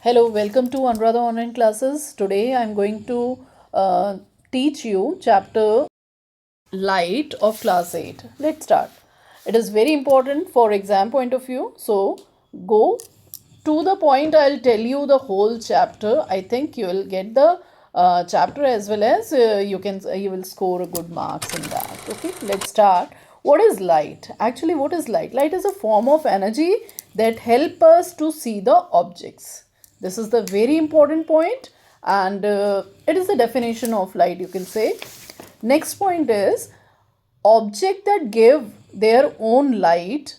Hello, welcome to Anuradha Online Classes. Today I'm going to teach you chapter Light of class 8. Let's start. It is very important for exam point of view. So go to the point. I'll tell you the whole chapter. I think you will get the chapter as well as you will score a good marks in that. Okay, let's start. What is light? Actually, what is light? Light is a form of energy that help us to see the objects. This is the very important point, and it is the definition of light, you can say. Next point is object that give their own light,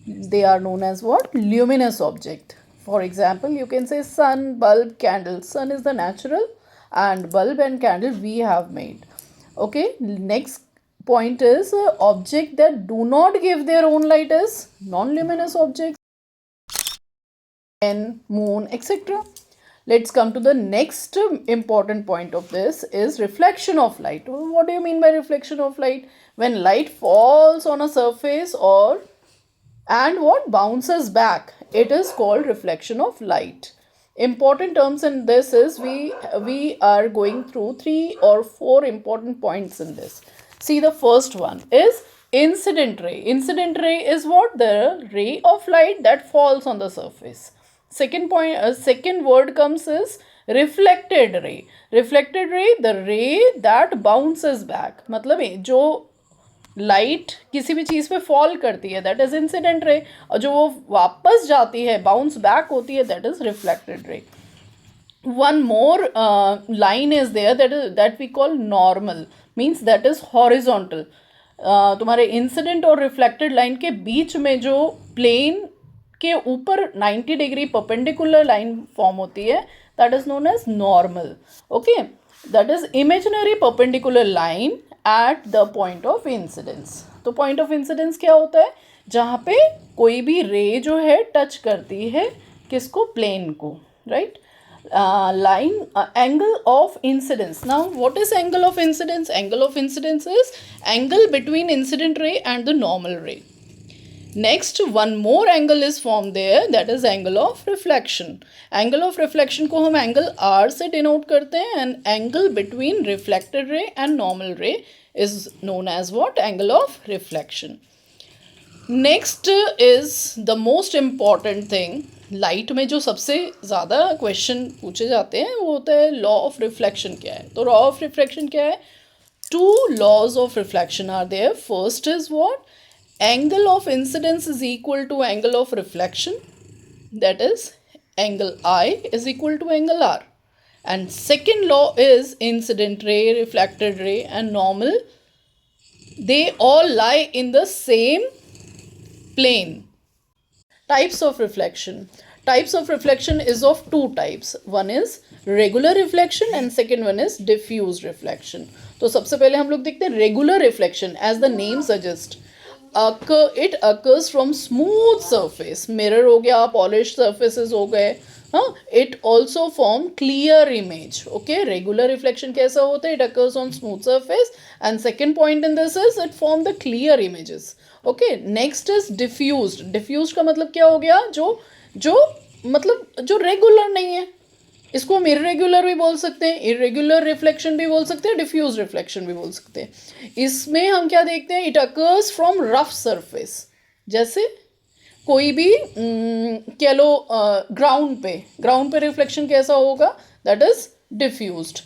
they are known as what? Luminous object. For example, you can say sun, bulb, candle. Sun is the natural, and bulb and candle we have made. Okay, next point is object that do not give their own light is non-luminous objects, and moon, etc. Let's come to the next important point of this is reflection of light. What do you mean by reflection of light? When light falls on a surface or and what bounces back, it is called reflection of light. Important terms in this is we are going through 3 or 4 important points in this. See, the first one is incident ray. Incident ray is what? The ray of light that falls on the surface. Second point, second word comes is reflected ray. Reflected ray, the ray that bounces back. मतलब जो light किसी भी चीज़ पे fall करती है that is incident ray, और जो वो वापस जाती है बाउंस बैक होती है that is reflected ray. One more line is there that we call normal, means that is horizontal. तुम्हारे इंसिडेंट और रिफ्लेक्टेड लाइन के बीच में जो प्लेन के ऊपर 90 डिग्री परपेंडिकुलर लाइन फॉर्म होती है that is known as normal. Okay, that is imaginary perpendicular line at the point of incidence. तो पॉइंट ऑफ इंसिडेंस क्या होता है? जहाँ पे कोई भी रे जो है टच करती है किसको? प्लेन को, right? Line angle of incidence. Now what is angle of incidence? Angle of incidence is angle between incident ray and the normal ray. Next, one more angle is formed there, that is angle of reflection. Angle of reflection को हम angle R से denote करते हैं, and angle between reflected ray and normal ray is known as what? Angle of reflection. Next is the most important thing. Light में जो सबसे ज़्यादा question पूछे जाते हैं वो होता है लॉ ऑफ रिफ्लेक्शन क्या है. तो लॉ ऑफ रिफ्लेक्शन क्या है? 2 laws of reflection are there. First is what? Angle of incidence is equal to angle of reflection, that is angle I is equal to angle R. And second law is incident ray, reflected ray and normal, they all lie in the same plane. Types of reflection. Types of reflection is of 2 types. One is regular reflection and second one is diffuse reflection. तो सबसे पहले हम लोग देखते हैं regular reflection. As the name suggests, it occurs from smooth surface. Mirror हो गया, polished surfaces हो गए. It also form clear image. Okay, regular reflection कैसा होता है? It occurs on smooth surface. And second point in this is it form the clear images. Okay, next is diffused. Diffused का मतलब क्या हो गया? जो रेगुलर नहीं है. इसको हम इरेगुलर भी बोल सकते हैं, इरेगुलर रिफ्लेक्शन भी बोल सकते हैं, डिफ्यूज रिफ्लेक्शन भी बोल सकते हैं. इसमें हम क्या देखते हैं? It occurs from rough surface. जैसे कोई भी कह लो ग्राउंड पे रिफ्लेक्शन कैसा होगा? That is diffused.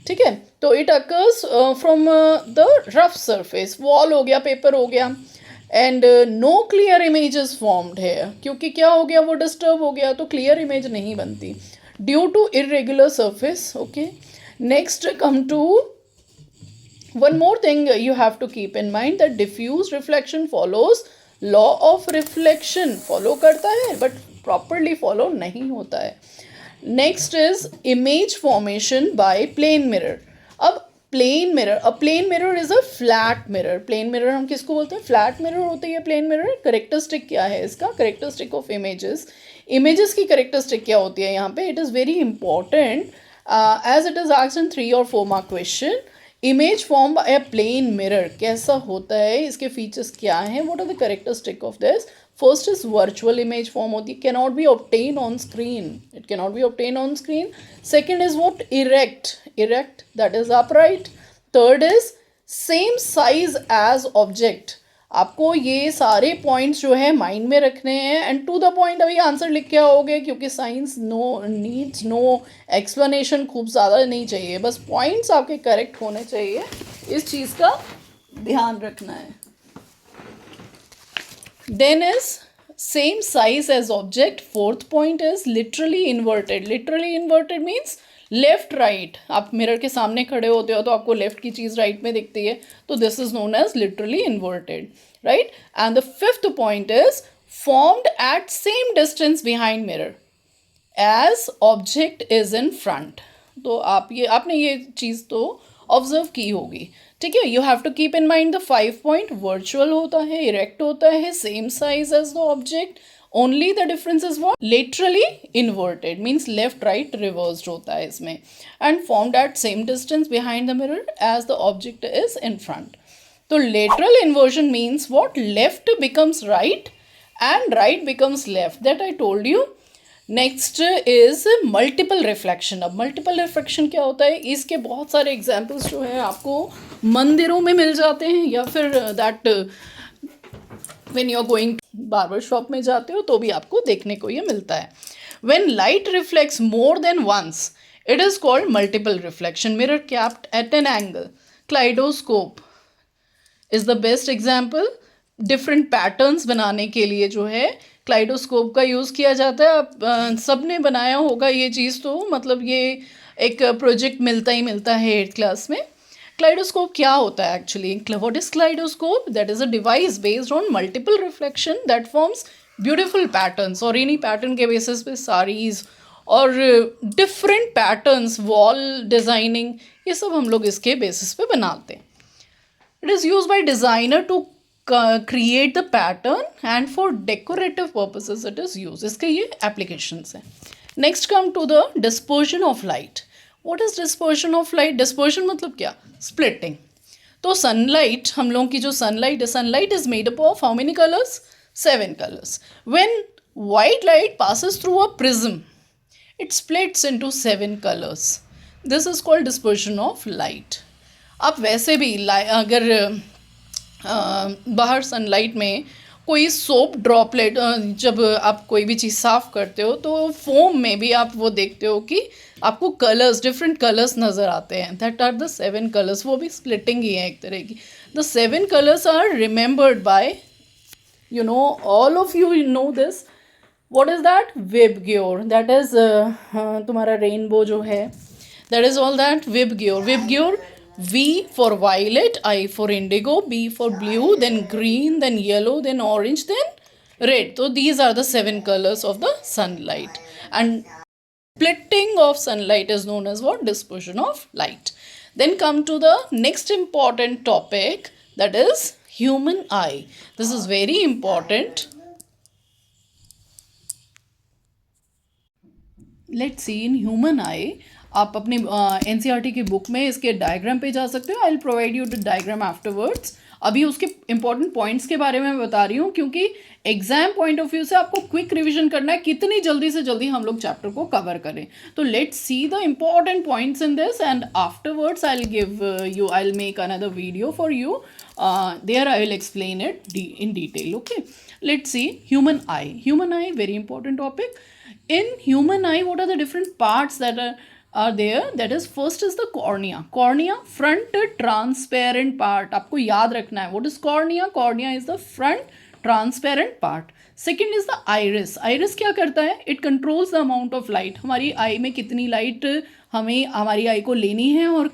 ठीक है, तो it occurs from the rough surface. Wall हो गया, पेपर हो गया, and no clear image is formed है. क्योंकि क्या हो गया? वो डिस्टर्ब हो गया, तो क्लियर इमेज नहीं बनती due to irregular surface. Okay, next come to one more thing you have to keep in mind that diffuse reflection follows law of reflection. Follow करता है बट प्रॉपरली फॉलो नहीं होता है. Next is image formation by plane mirror. अब plane mirror, a plane mirror is a flat mirror. Plane mirror हम किसको बोलते हैं? फ्लैट मिरर होती है प्लेन मिरर. करेक्टरिस्टिक क्या है इसका? Characteristic of images. इमेजेस की करेक्टरिस्टिक क्या होती है यहाँ पे? It is very important as it is asked in 3 or 4 mark question. Image form by a plane mirror कैसा होता है, इसके फीचर्स क्या हैं, what are the characteristic of this. First is virtual image form होती है, cannot be obtain on screen, it cannot be obtain on screen. Second is what, erect that is upright. Third is same size as object. आपको ये सारे points जो है mind में रखने हैं एंड टू द पॉइंट अभी आंसर लिख के आओगे, क्योंकि साइंस नीड्स नो एक्सप्लेनेशन, खूब ज़्यादा नहीं चाहिए, बस पॉइंट्स आपके करेक्ट होने चाहिए, इस चीज़ का ध्यान रखना है. Then is same size as object. Fourth point is literally inverted. Literally inverted means left right. आप मिरर के सामने खड़े होते हो तो आपको लेफ्ट की चीज़ राइट में दिखती है, तो this is known as literally inverted, right. And the fifth point is formed at same distance behind mirror as object is in front. तो आपने ये चीज़ तो ऑब्जर्व की होगी, ठीक है. You have to keep in mind the 5 point. Virtual होता है, इरेक्ट होता है, same size as the object. Only the difference is what, laterally inverted means left right reversed होता है इसमें. And formed at same distance behind the mirror as the object is in front. तो lateral inversion means what, left becomes right and right becomes left, that I told you. Next is multiple reflection. अब multiple reflection क्या होता है, इसके बहुत सारे examples जो है आपको मंदिरों में मिल जाते हैं, या फिर that when you are going barber shop में जाते हो तो भी आपको देखने को ये मिलता है. When light reflects more than once it is called multiple reflection. Mirror kept at an angle. Kaleidoscope is the best example. Different patterns बनाने के लिए जो है क्लाइडोस्कोप का यूज़ किया जाता है. आप सब ने बनाया होगा ये चीज़, तो मतलब ये एक प्रोजेक्ट मिलता ही मिलता है 8th क्लास में. क्लाइडोस्कोप क्या होता है actually, what is kaleidoscope, that is a device based on multiple reflection that forms beautiful patterns. और इन्हीं पैटर्न के बेसिस पे साड़ीज और डिफरेंट पैटर्न्स, वॉल डिज़ाइनिंग, ये सब हम लोग इसके बेसिस पे बनाते हैं. It is use by designer to create the pattern and for decorative purposes it is used. इसके ये applications हैं. Next come to the dispersion of light. What is dispersion of light? Dispersion मतलब क्या, splitting. तो sunlight, हम लोगों की जो sunlight is made up of how many colors? 7 colors. When white light passes through a prism, it splits into 7 colors. This is called dispersion of light. अब वैसे भी अगर बाहर सनलाइट में कोई सोप ड्रॉपलेट, जब आप कोई भी चीज़ साफ़ करते हो तो फोम में भी आप वो देखते हो कि आपको कलर्स, डिफरेंट कलर्स नज़र आते हैं. That are the 7 colours. वो भी स्प्लिटिंग ही है एक तरह की. The 7 colours are remembered by, you know, all of you know this. What is that? Vibgyor. That is तुम्हारा रेनबो जो है, that is all that Vibgyor. Vibgyor, V for violet, I for indigo, B for blue, then green, then yellow, then orange, then red. So these are the 7 colors of the sunlight. And splitting of sunlight is known as what? Dispersion of light. Then come to the next important topic, that is human eye. This is very important. Let's see in human eye. आप अपने NCERT की book में इसके diagram पे जा सकते हो. I will provide you the diagram afterwards. अभी उसके इंपॉर्टेंट पॉइंट्स के बारे में बता रही हूँ, क्योंकि एग्जाम पॉइंट ऑफ व्यू से आपको क्विक रिवीजन करना है, कितनी जल्दी से जल्दी हम लोग चैप्टर को कवर करें. तो let's see the important points in this and afterwards I will give you, I will make another video for you. There I will explain it in detail. Okay, let's see human eye. Human eye, very important topic. In human eye, what are the different parts that are there? That is, first is the cornea. Cornea, front transparent part. आपको याद रखना है. What is cornea? Cornea is the front transparent part. Second is the iris. Iris क्या करता है? It controls the amount of light. हमारी आई में कितनी लाइट हमें हमारी आई को लेनी है, और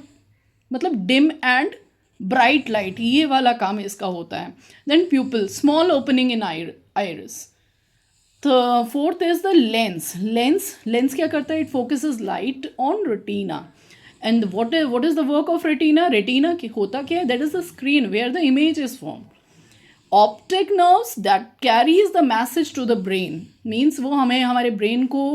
मतलब डिम एंड ब्राइट लाइट, ये वाला काम इसका होता है. Then pupil, small opening in iris. तो fourth is the lens. Lens क्या करता है? It focuses light on retina. And what is the work of retina? Retina होता क्या है? That is the screen where the image is form. Optic nerves that carries the message to the brain. Means वो हमें हमारे brain को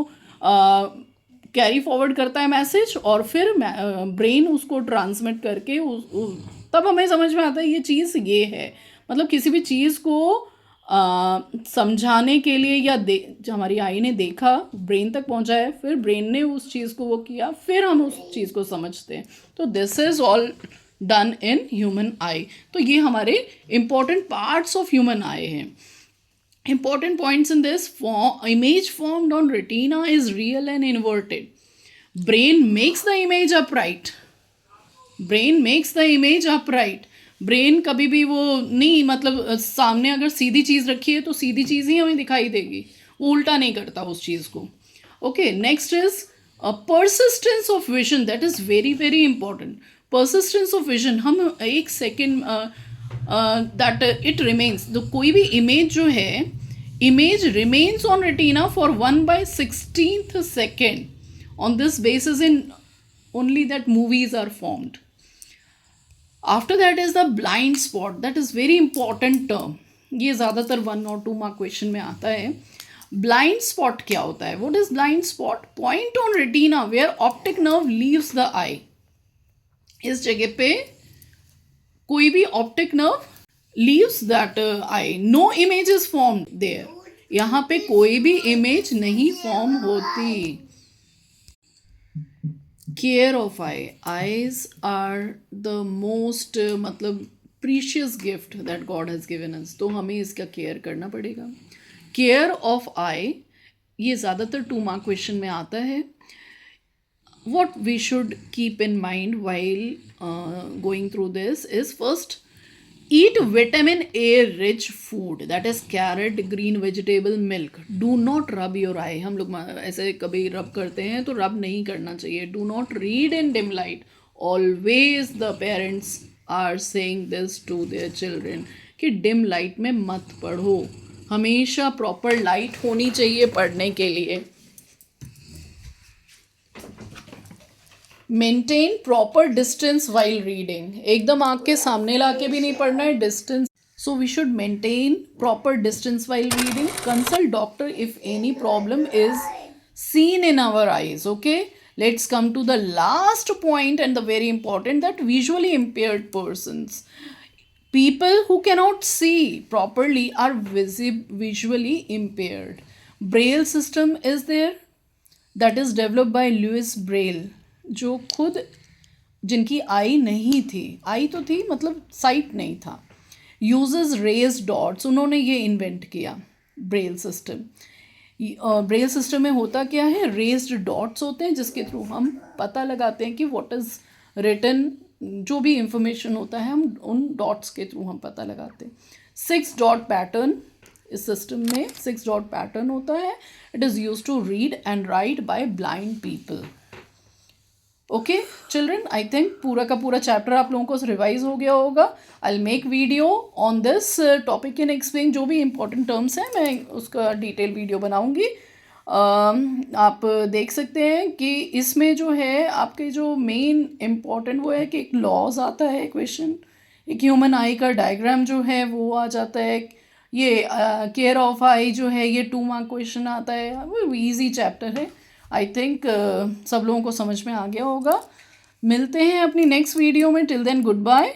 carry forward करता है message और फिर ब्रेन उसको ट्रांसमिट करके तब हमें समझ में आता है ये चीज़ ये है। मतलब किसी भी चीज़ को समझाने के लिए या हमारी आई ने देखा, ब्रेन तक पहुंचाया, फिर ब्रेन ने उस चीज़ को वो किया, फिर हम उस चीज़ को समझते हैं। तो this is all done in human आई। तो ये हमारे इंपॉर्टेंट पार्ट्स ऑफ ह्यूमन आई हैं। Important points in this image formed on retina is real and inverted. Brain makes the image upright. Brain makes the image upright. Brain कभी भी वो नहीं, मतलब सामने अगर सीधी चीज़ रखी है तो सीधी चीज़ ही हमें दिखाई देगी, वो उल्टा नहीं करता उस चीज़ को। Okay, next is persistence of vision, that is very very important. Persistence of vision, हम एक सेकेंड दैट इट रिमेन्स, तो कोई भी इमेज जो है, image remains on retina for 1/16 second. On this basis in only that movies are formed. After that is the blind spot, that is very important term. ये ज़्यादातर 1 और 2 mark question में आता है। ब्लाइंड स्पॉट क्या होता है? What is blind spot? Point on retina where optic nerve leaves the eye. इस जगह पे कोई भी optic nerve leaves that eye, no image is form there, यहाँ पे कोई भी इमेज नहीं फॉर्म होती। Care of eye, eyes are the most मतलब precious gift that God has given us, तो हमें इसका केयर करना पड़ेगा। केयर ऑफ आई ये ज़्यादातर 2 मार्क क्वेश्चन में आता है। What we should keep in mind while going through this is, first, eat vitamin A rich food, that is carrot, green vegetable, milk. Do not rub your eye. हम लोग ऐसे कभी रब करते हैं तो रब नहीं करना चाहिए। Do not read in dim light. Always the parents are saying this to their children कि dim light में मत पढ़ो, हमेशा proper light होनी चाहिए पढ़ने के लिए। Maintain proper distance while reading, एकदम आँख के सामने ला के भी नहीं पढ़ना है, distance. So we should maintain proper distance while reading. Consult doctor if any problem is seen in our eyes. Okay, let's come to the last point and the very important, that visually impaired persons, people who cannot see properly, are visually impaired. Braille system is there, that is developed by Louis Braille, जो खुद जिनकी आई नहीं थी, आई तो थी मतलब site नहीं था, यूजेस रेज डॉट्स, उन्होंने ये इन्वेंट किया ब्रेल सिस्टम। ब्रेल सिस्टम में होता क्या है, रेज्ड डॉट्स होते हैं जिसके थ्रू हम पता लगाते हैं कि व्हाट इज़ रिटन, जो भी इंफॉर्मेशन होता है हम उन डॉट्स के थ्रू हम पता लगाते हैं। 6 डॉट पैटर्न, इस सिस्टम में 6 डॉट पैटर्न होता है। It is use to read and write by blind people. Okay children, I think पूरा का पूरा चैप्टर आप लोगों को रिवाइज हो गया होगा। I will make video on this topic can explain, जो भी इंपॉर्टेंट टर्म्स हैं मैं उसका डिटेल वीडियो बनाऊंगी। आप देख सकते हैं कि इसमें जो है आपके जो मेन इम्पॉर्टेंट वो है कि एक लॉज आता है क्वेश्चन, एक ह्यूमन आई का डायग्राम जो है वो आ जाता है, ये केयर ऑफ आई जो है ये 2 मार्क क्वेश्चन आता है। वो ईजी चैप्टर है, आई थिंक सब लोगों को समझ में आ गया होगा। मिलते हैं अपनी नेक्स्ट वीडियो में, टिल देन गुड बाय।